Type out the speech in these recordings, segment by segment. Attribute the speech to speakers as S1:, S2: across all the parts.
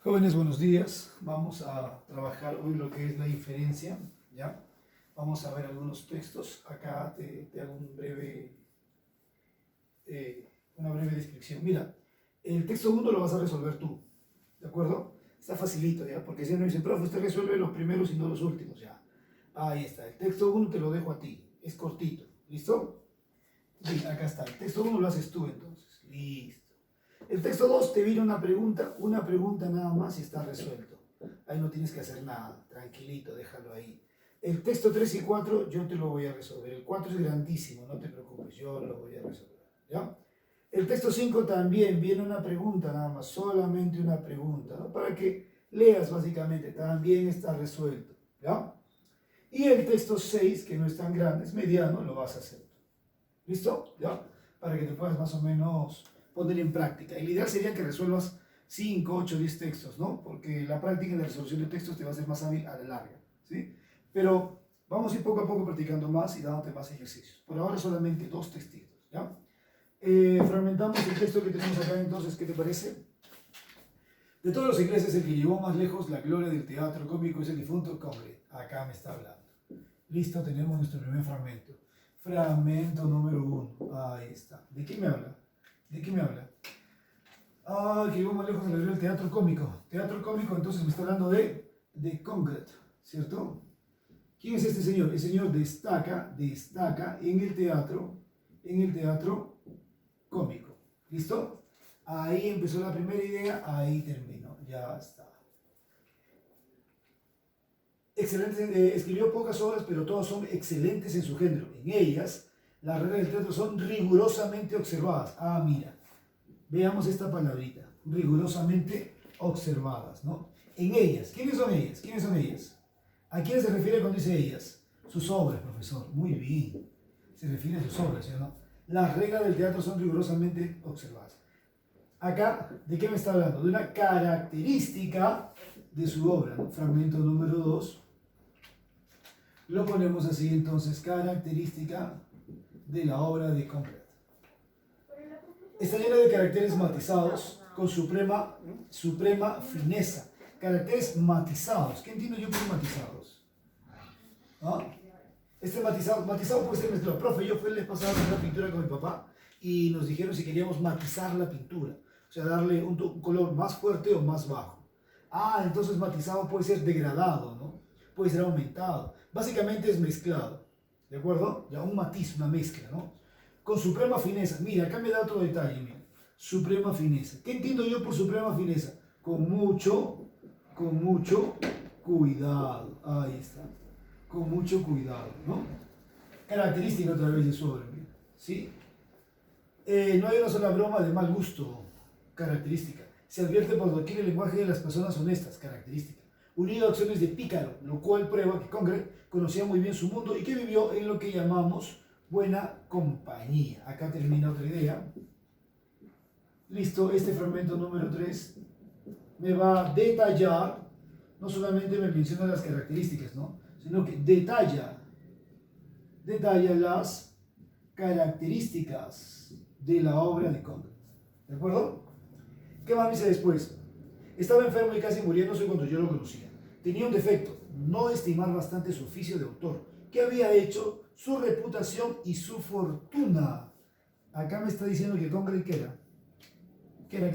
S1: Jóvenes, buenos días. Vamos a trabajar hoy lo que es la inferencia, ¿ya? Vamos a ver algunos textos. Acá te hago una breve descripción. Mira, el texto 1 lo vas a resolver tú, ¿de acuerdo? Está facilito, ¿ya? Porque si no dicen, profe, usted resuelve los primeros y no los últimos, ¿ya? Ahí está. El texto 1 te lo dejo a ti. Es cortito. ¿Listo? Sí, acá está. El texto 1 lo haces tú, entonces. Listo. El texto 2 te viene una pregunta nada más y está resuelto. Ahí no tienes que hacer nada, tranquilito, déjalo ahí. El texto 3 y 4 yo te lo voy a resolver. El 4 es grandísimo, no te preocupes, yo lo voy a resolver. ¿Ya? El texto 5 también viene una pregunta nada más, solamente una pregunta, ¿no? Para que leas básicamente, también está resuelto. ¿Ya? Y el texto 6, que no es tan grande, es mediano, lo vas a hacer. ¿Listo? ¿Ya? Para que te puedas más o menos poner en práctica. Y la idea sería que resuelvas 5, 8, 10 textos, ¿no? Porque la práctica y la resolución de textos te va a hacer más hábil a la larga, ¿sí? Pero vamos a ir poco a poco practicando más y dándote más ejercicios. Por ahora solamente 2 textitos, ¿ya? Fragmentamos el texto que tenemos acá, entonces, ¿qué te parece? De todos los ingleses, el que llevó más lejos la gloria del teatro cómico es el difunto Congreve. Acá me está hablando. Listo, tenemos nuestro primer fragmento. Fragmento número 1. Ahí está. ¿De qué me habla? ¿De qué me habla? Ah, que llevó más lejos de la gloria del teatro cómico. Teatro cómico, entonces me está hablando de Congreve, ¿cierto? ¿Quién es este señor? El señor destaca en el teatro cómico. ¿Listo? Ahí empezó la primera idea, ahí terminó, ya está. Excelente, escribió pocas obras, pero todas son excelentes en su género. En ellas, las reglas del teatro son rigurosamente observadas. Ah, mira, veamos esta palabrita, rigurosamente observadas, ¿no? En ellas, ¿quiénes son ellas? ¿Quiénes son ellas? ¿A quién se refiere cuando dice ellas? Sus obras, profesor. Muy bien. Se refiere a sus obras, ¿sí o no? Las reglas del teatro son rigurosamente observadas. Acá, ¿de qué me está hablando? De una característica de su obra, ¿no? Fragmento número 2. Lo ponemos así, entonces, característica de la obra de Congreve. Está llena de caracteres matizados con suprema fineza. Caracteres matizados. ¿Qué entiendo yo por matizados? ¿Ah? Este matizado puede ser mezclado. Profe, yo fui el mes pasado a hacer una pintura con mi papá y nos dijeron si queríamos matizar la pintura. O sea, darle un color más fuerte o más bajo. Ah, entonces matizado puede ser degradado, ¿no? Puede ser aumentado. Básicamente es mezclado. ¿De acuerdo? Ya un matiz, una mezcla, ¿no? Con suprema fineza. Mira, acá me da otro detalle, mira. Suprema fineza. ¿Qué entiendo yo por suprema fineza? Con mucho cuidado. Ahí está. Con mucho cuidado, ¿no? Característica otra vez de su obra, mira. ¿Sí? No hay una sola broma de mal gusto. Característica. Se advierte por doquier el lenguaje de las personas honestas. Característica. Unido a acciones de pícaro, lo cual prueba que Congreve conocía muy bien su mundo y que vivió en lo que llamamos buena compañía. Acá termina otra idea. Listo, este fragmento número 3 me va a detallar, no solamente me menciona las características, ¿no? Sino que detalla las características de la obra de Congreve. ¿De acuerdo? ¿Qué más dice después? Estaba enfermo y casi muriéndose cuando yo lo conocía. Tenía un defecto, no estimar bastante su oficio de autor, que había hecho su reputación y su fortuna. Acá me está diciendo que Congreve, ¿qué era? ¿Qué era?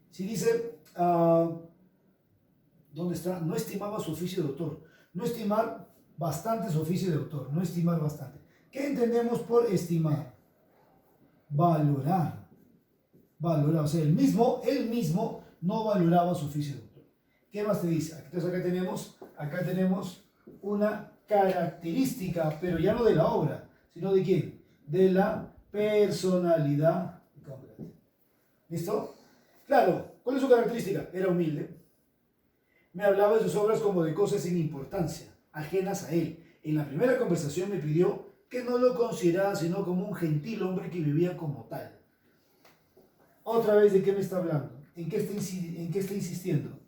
S1: Si dice, ¿dónde está? No estimaba su oficio de autor. No estimar bastante su oficio de autor. No estimar bastante. ¿Qué entendemos por estimar? Valorar. Valorar. O sea, él mismo no valoraba su oficio de autor. ¿Qué más te dice? Entonces acá tenemos una característica, pero ya no de la obra, sino de quién? De la personalidad de Congreve. ¿Listo? Claro, ¿cuál es su característica? Era humilde. Me hablaba de sus obras como de cosas sin importancia, ajenas a él. En la primera conversación me pidió que no lo considerara sino como un gentil hombre que vivía como tal. Otra vez, ¿de qué me está hablando? ¿En qué está insistiendo?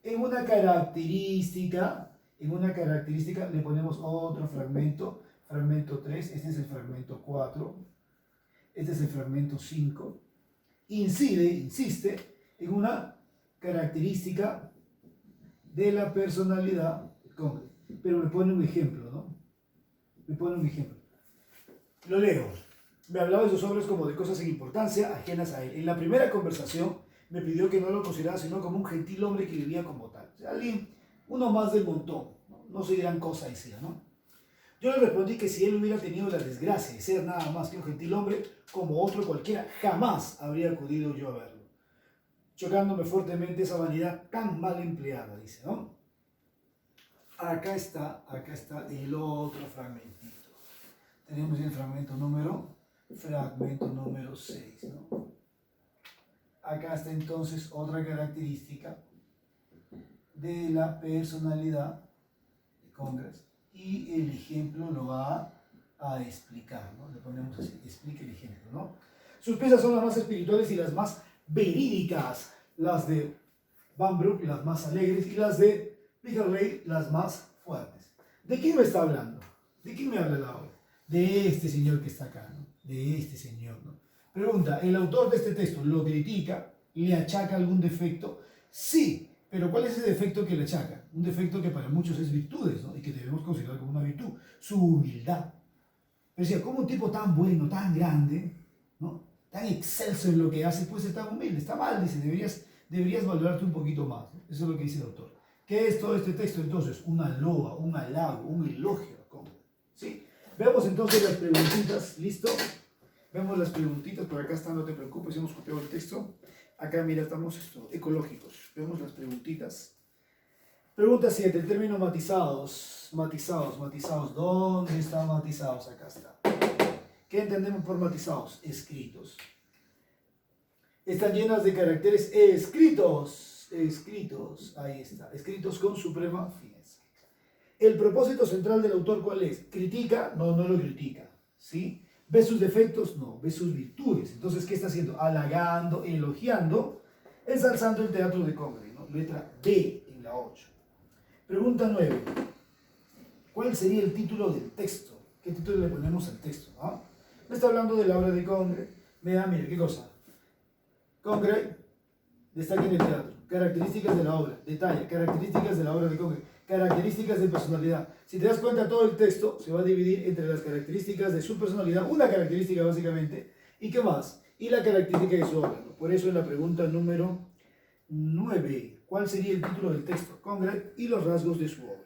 S1: En una característica le ponemos otro fragmento, fragmento 3, este es el fragmento 4, este es el fragmento 5. Insiste en una característica de la personalidad de Congreve. Pero me pone un ejemplo, ¿no? Me pone un ejemplo. Lo leo. Me hablaba de sus obras como de cosas sin importancia, ajenas a él. En la primera conversación me pidió que no lo considerara sino como un gentil hombre que vivía como tal. O sea, alguien, uno más del montón, no soy gran cosa, decía, ¿no? Yo le respondí que si él hubiera tenido la desgracia de ser nada más que un gentil hombre, como otro cualquiera, jamás habría acudido yo a verlo. Chocándome fuertemente esa vanidad tan mal empleada, dice, ¿no? Acá está el otro fragmentito. Tenemos el fragmento número 6, ¿no? Acá está entonces otra característica de la personalidad de Congreve. Y el ejemplo lo va a explicar, ¿no? Le ponemos así, explica el ejemplo, ¿no? Sus piezas son las más espirituales y las más verídicas, las de Van Broek las más alegres y las de Pigerley las más fuertes. ¿De quién me está hablando? ¿De quién me habla la obra? De este señor que está acá, ¿no? De este señor, ¿no? Pregunta, ¿el autor de este texto lo critica? ¿Le achaca algún defecto? Sí. Pero ¿cuál es ese defecto que le achaca? Un defecto que para muchos es virtudes, ¿no? Y que debemos considerar como una virtud, su humildad. Pero decía, ¿cómo un tipo tan bueno, tan grande, ¿no? Tan excelso en lo que hace, puede ser tan humilde? Está mal, dice, deberías valorarte un poquito más, ¿no? Eso es lo que dice el autor. ¿Qué es todo este texto entonces? Una loa, un halago, un elogio. ¿Sí? Veamos entonces las preguntitas, ¿listo? Vemos las preguntitas, por acá están, no te preocupes, hemos copiado el texto. Acá, mira, estamos ecológicos. Vemos las preguntitas. Pregunta 7, el término matizados. ¿Dónde están matizados? Acá está. ¿Qué entendemos por matizados? Escritos. Están llenas de caracteres escritos. Ahí está. Escritos con suprema fineza. ¿El propósito central del autor cuál es? ¿Critica? No, no lo critica. ¿Sí? ¿Ve sus defectos? No, ve sus virtudes. Entonces, ¿qué está haciendo? Halagando, elogiando, ensalzando el teatro de Congreve, ¿no? Letra B en la 8. Pregunta 9. ¿Cuál sería el título del texto? ¿Qué título le ponemos al texto? ¿No? Me está hablando de la obra de Congreve. Mira, ¿qué cosa? Congreve destaca en el teatro. Características de la obra. Detalla. Características de la obra de Congreve. Características de personalidad. Si te das cuenta, todo el texto se va a dividir entre las características de su personalidad, una característica básicamente, ¿y qué más? Y la característica de su obra, ¿no? Por eso en la pregunta número 9, ¿cuál sería el título del texto? Congreve y los rasgos de su obra.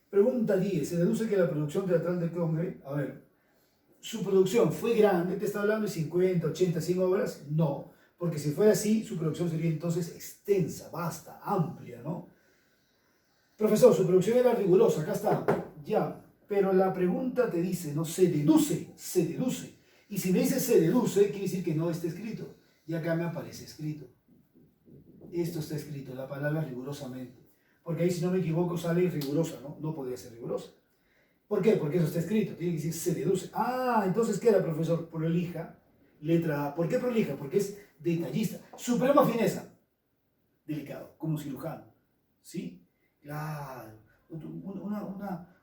S1: Pregunta 10, se deduce que la producción teatral de Congreve, a ver, su producción fue grande, ¿te está hablando de 50, 80, 100 obras? No, porque si fuera así, su producción sería entonces extensa, vasta, amplia, ¿no? Profesor, su producción era rigurosa, acá está, ya, pero la pregunta te dice, no, se deduce. Y si me dice se deduce, quiere decir que no está escrito. Y acá me aparece escrito. Esto está escrito, la palabra rigurosamente. Porque ahí, si no me equivoco, sale rigurosa, ¿no? No podría ser rigurosa. ¿Por qué? Porque eso está escrito, tiene que decir se deduce. Ah, entonces, ¿qué era, profesor? Prolija, letra A. ¿Por qué prolija? Porque es detallista. Suprema fineza, delicado, como cirujano, ¿sí? Claro,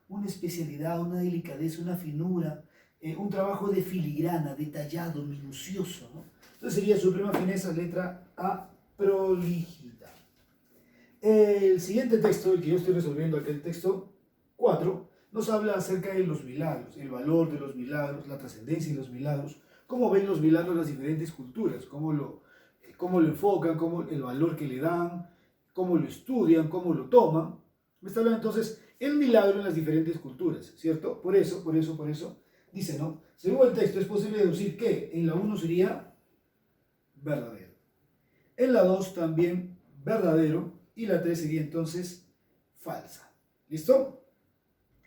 S1: una especialidad, una delicadeza, una finura, un trabajo de filigrana, detallado, minucioso, ¿no? Entonces sería suprema fineza, letra A, prolijidad. El siguiente texto, el que yo estoy resolviendo acá, el texto 4, nos habla acerca de los milagros, el valor de los milagros, la trascendencia de los milagros, cómo ven los milagros las diferentes culturas, cómo lo enfocan, cómo el valor que le dan, cómo lo estudian, cómo lo toman. Me está hablando entonces el milagro en las diferentes culturas, ¿cierto? Por eso, dice, ¿no? Según el texto es posible deducir que en la 1 sería verdadero, en la 2 también verdadero y la 3 sería entonces falsa. ¿Listo?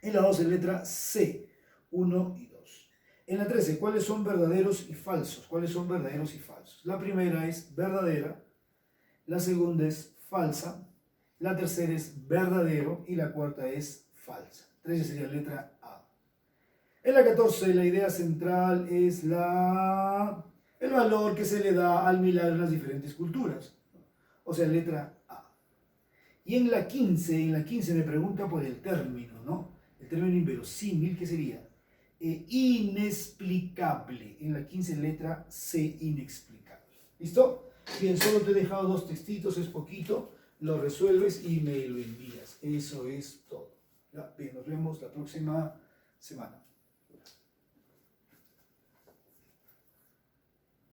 S1: En la 12 letra C, 1 y 2. En la 13, ¿cuáles son verdaderos y falsos? ¿Cuáles son verdaderos y falsos? La primera es verdadera, la segunda es falsa, la tercera es verdadero y la cuarta es falsa. 13 sería letra A. En la 14, la idea central es el valor que se le da al milagro en las diferentes culturas. O sea, letra A. Y en la 15 me pregunta por el término, ¿no? El término inverosímil, ¿qué sería? Inexplicable. En la 15 letra C, inexplicable. ¿Listo? Bien, solo te he dejado 2 textitos, es poquito. Lo resuelves y me lo envías. Eso es todo. Ya, bien, nos vemos la próxima semana.